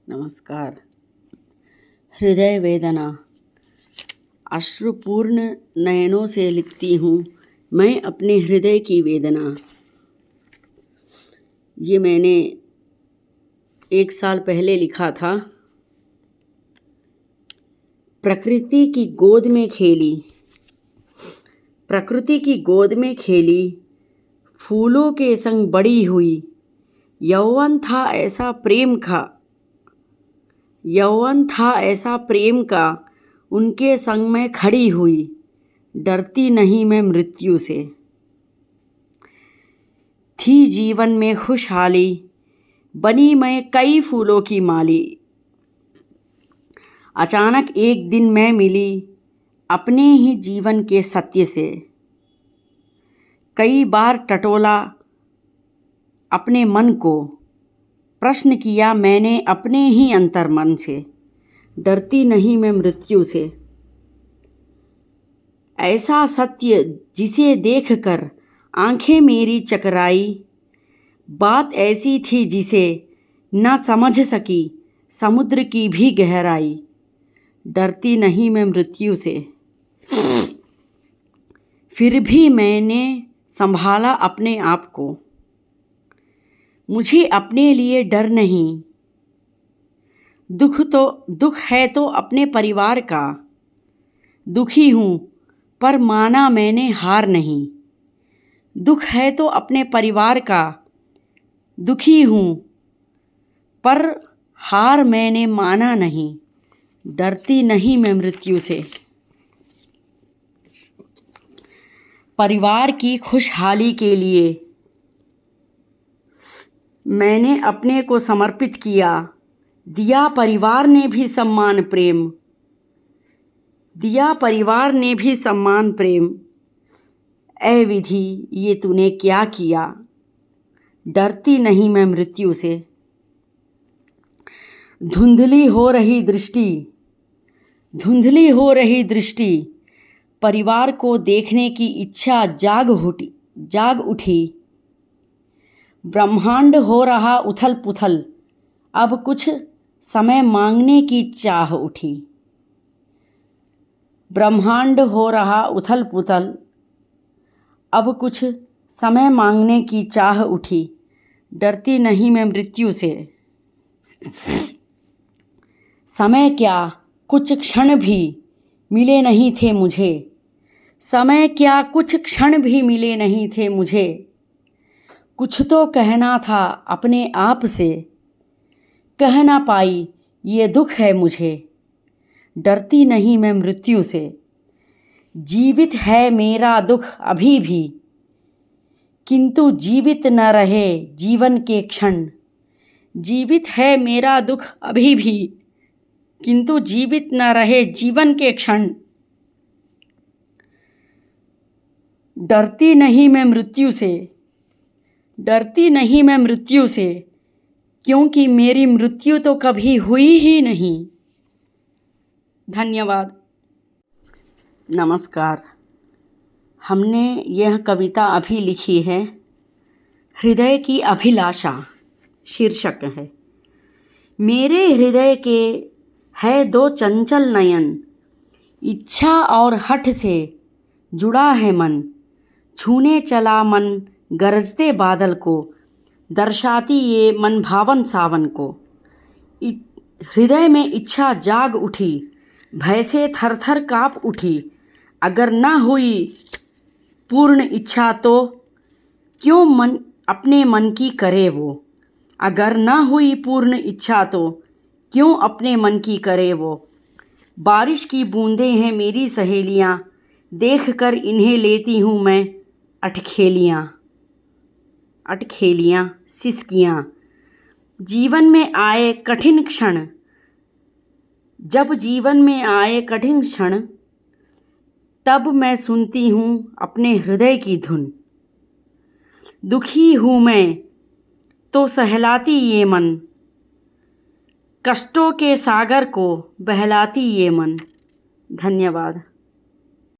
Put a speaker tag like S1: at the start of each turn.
S1: नमस्कार। हृदय वेदना। अश्रुपूर्ण नयनों से लिखती हूँ मैं अपने हृदय की वेदना। ये मैंने 1 साल पहले लिखा था। प्रकृति की गोद में खेली, प्रकृति की गोद में खेली, फूलों के संग बड़ी हुई। यौवन था ऐसा प्रेम का, यौवन था ऐसा प्रेम का, उनके संग में खड़ी हुई। डरती नहीं मैं मृत्यु से। थी जीवन में खुशहाली, बनी मैं कई फूलों की माली। अचानक एक दिन मैं मिली अपने ही जीवन के सत्य से। कई बार टटोला अपने मन को, प्रश्न किया मैंने अपने ही अंतर्मन से। डरती नहीं मैं मृत्यु से। ऐसा सत्य जिसे देखकर आंखें मेरी चकराई। बात ऐसी थी जिसे न समझ सकी समुद्र की भी गहराई। डरती नहीं मैं मृत्यु से। फिर भी मैंने संभाला अपने आप को। मुझे अपने लिए डर नहीं। दुख है तो अपने परिवार का। दुखी हूँ पर माना मैंने हार नहीं। दुख है तो अपने परिवार का। दुखी हूँ पर हार मैंने माना नहीं। डरती नहीं मैं मृत्यु से। परिवार की खुशहाली के लिए मैंने अपने को समर्पित किया। दिया परिवार ने भी सम्मान प्रेम। दिया परिवार ने भी सम्मान प्रेम। ऐ विधि ये तूने क्या किया। डरती नहीं मैं मृत्यु से। धुंधली हो रही दृष्टि, धुंधली हो रही दृष्टि। परिवार को देखने की इच्छा जाग उठी। ब्रह्मांड हो रहा उथल पुथल। अब कुछ समय मांगने की चाह उठी। ब्रह्मांड हो रहा उथल पुथल। अब कुछ समय मांगने की चाह उठी। डरती नहीं मैं मृत्यु से। समय क्या कुछ क्षण भी मिले नहीं थे मुझे। समय क्या कुछ क्षण भी मिले नहीं थे मुझे। कुछ तो कहना था अपने आप से, कह ना पाई ये दुख है मुझे। डरती नहीं मैं मृत्यु से। जीवित है मेरा दुख अभी भी, किंतु जीवित न रहे जीवन के क्षण। जीवित है मेरा दुख अभी भी, किंतु जीवित न रहे जीवन के क्षण। डरती नहीं मैं मृत्यु से। डरती नहीं मैं मृत्यु से, क्योंकि मेरी मृत्यु तो कभी हुई ही नहीं। धन्यवाद। नमस्कार। हमने यह कविता अभी लिखी है। हृदय की अभिलाषा शीर्षक है। मेरे हृदय के है 2 चंचल नयन। इच्छा और हठ से जुड़ा है मन। छूने चला मन गरजते बादल को, दर्शाती ये मन भावन सावन को। हृदय में इच्छा जाग उठी, भय से थर थर काँप उठी। अगर न हुई पूर्ण इच्छा तो क्यों मन अपने मन की करे वो। अगर न हुई पूर्ण इच्छा तो क्यों अपने मन की करे वो। बारिश की बूंदें हैं मेरी सहेलियाँ, देख कर इन्हें लेती हूँ मैं अटखेलियाँ। सिसकियाँ। जीवन में आए कठिन क्षण, जब जीवन में आए कठिन क्षण, तब मैं सुनती हूँ अपने हृदय की धुन। दुखी हूँ मैं तो सहलाती ये मन, कष्टों के सागर को बहलाती ये मन। धन्यवाद।